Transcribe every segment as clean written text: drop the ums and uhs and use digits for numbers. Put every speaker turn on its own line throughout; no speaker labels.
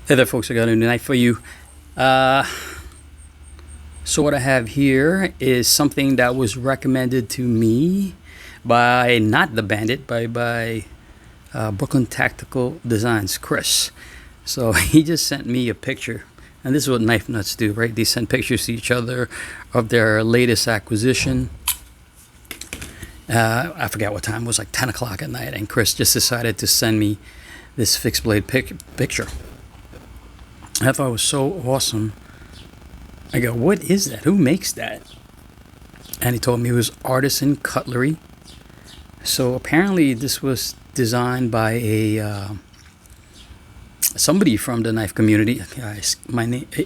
Hey there folks, I got a new knife for you. So what I have here is something that was recommended to me by not the Bandit, by Brooklyn Tactical Designs, Chris. So he just sent me a picture, and this is what knife nuts do, right? They send pictures to each other of their latest acquisition. I forgot what time, it was like 10 o'clock at night, and Chris just decided to send me this fixed blade picture. I thought it was so awesome. I go, what is that? Who makes that? And he told me it was Artisan Cutlery. So apparently this was designed by somebody from the knife community.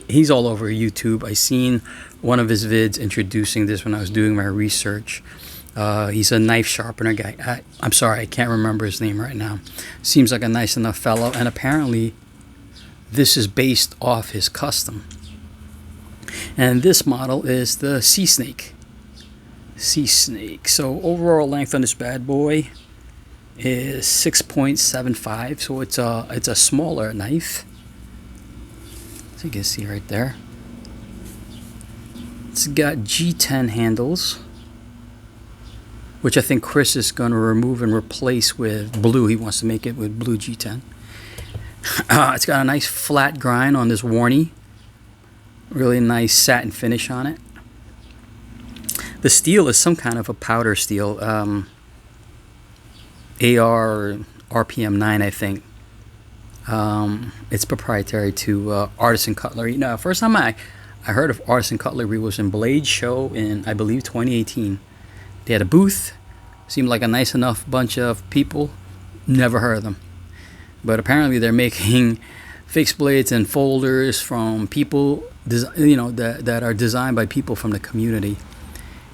He's all over YouTube. I seen one of his vids introducing this when I was doing my research. He's a knife sharpener guy. I'm sorry, I can't remember his name right now. Seems like a nice enough fellow, and apparently this is based off his custom. And this model is the Sea Snake. So overall length on this bad boy is 6.75. So it's a smaller knife. So you can see right there. It's got G10 handles, which I think Chris is going to remove and replace with blue. He wants to make it with blue G10. It's got a nice flat grind on this Warney. Really nice satin finish on it. The steel is some kind of a powder steel. AR RPM 9, I think. It's proprietary to Artisan Cutlery. Now, first time I heard of Artisan Cutlery was in Blade Show in, I believe, 2018. They had a booth. Seemed like a nice enough bunch of people. Never heard of them. But apparently they're making fixed blades and folders from people, that are designed by people from the community.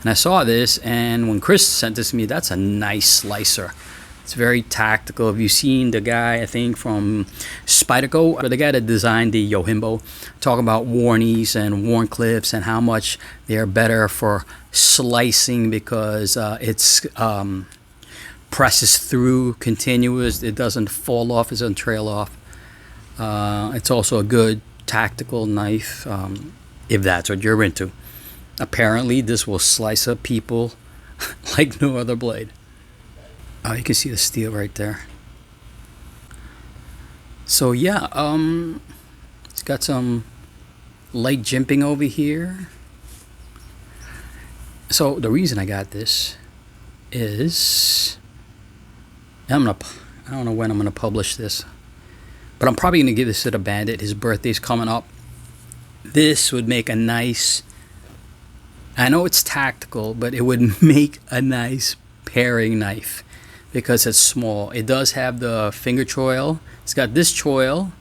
And I saw this, and when Chris sent this to me, that's a nice slicer. It's very tactical. Have you seen the guy, I think, from Spyderco, or the guy that designed the Yohimbo, talk about Warnies and Warncliffs and how much they are better for slicing because it's presses through continuous. It doesn't fall off, it doesn't trail off. It's also a good tactical knife, if that's what you're into. Apparently this will slice up people like no other blade. You can see the steel right there. So yeah, it's got some light jimping over here. So the reason I got this is I don't know when I'm gonna publish this, but I'm probably gonna give this to the Bandit. His birthday's coming up. This would make a nice, I know it's tactical, but it would make a nice paring knife because it's small. It does have the finger choil. It's got this choil,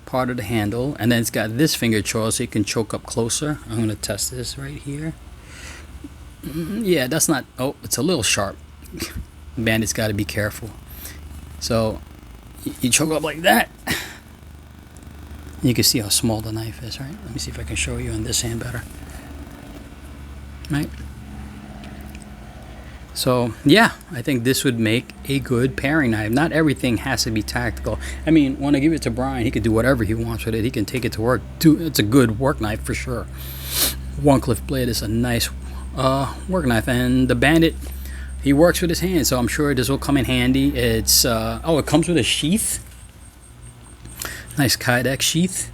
part of the handle, and then it's got this finger choil so you can choke up closer. I'm gonna test this right here. Yeah, that's not, oh, it's a little sharp. Bandit's got to be careful. So you choke up like that. You can see how small the knife is, right? Let me see if I can show you on this hand better. Right? So yeah, I think this would make a good paring knife. Not everything has to be tactical. I mean, when I give it to Brian, he could do whatever he wants with it. He can take it to work. It's a good work knife for sure. Warncliffe blade is a nice work knife, and the Bandit, he works with his hands, so I'm sure this will come in handy. It's it comes with a sheath, nice Kydex sheath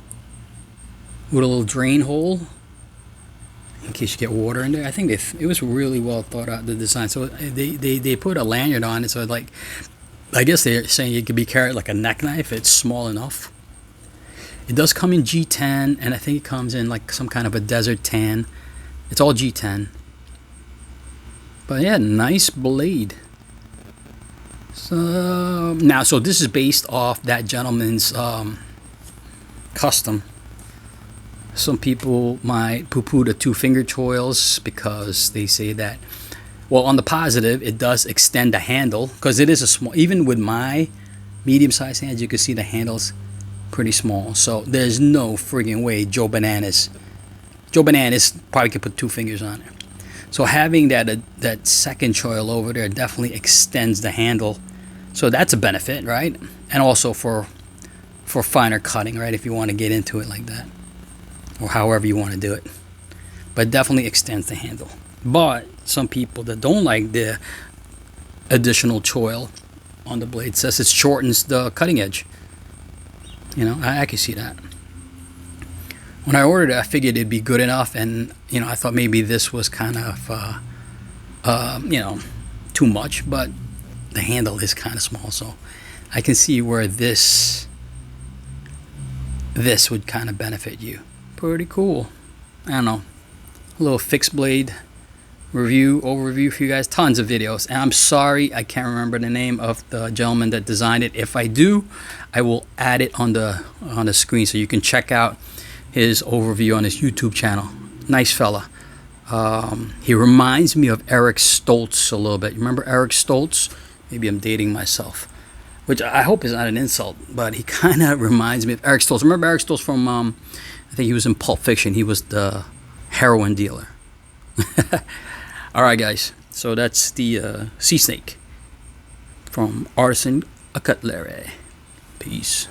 with a little drain hole in case you get water in there. I think it was really well thought out, the design. So they put a lanyard on it, so like, I guess they're saying it could be carried like a neck knife. It's small enough. It does come in G10, and I think it comes in like some kind of a desert tan. It's all G10. But yeah, nice blade. So this is based off that gentleman's custom. Some people might poo-poo the two finger choils because they say that, well, on the positive, it does extend the handle because it is a small, even with my medium-sized hands, you can see the handle's pretty small. So there's no friggin' way Joe Bananas probably could put two fingers on it. So having that second choil over there definitely extends the handle. So that's a benefit, right? And also for for finer cutting, right? If you want to get into it like that, or however you want to do it. But it definitely extends the handle. But some people that don't like the additional choil on the blade says it shortens the cutting edge. You know, I can see that. When I ordered it, I figured it'd be good enough, and you know, I thought maybe this was kind of you know, too much, but the handle is kind of small, so I can see where this would kind of benefit you. Pretty cool. I don't know, a little fixed blade overview for you guys. Tons of videos, and I'm sorry I can't remember the name of the gentleman that designed it. If I do, I will add it on the screen so you can check out his overview on his YouTube channel. Nice fella. He reminds me of Eric Stoltz a little bit. You remember Eric Stoltz? Maybe I'm dating myself, which I hope is not an insult, but he kind of reminds me of Eric Stoltz. Remember Eric Stoltz from I think he was in Pulp Fiction. He was the heroin dealer. All right, guys. So that's the sea snake from Artisan Cutlery. Peace.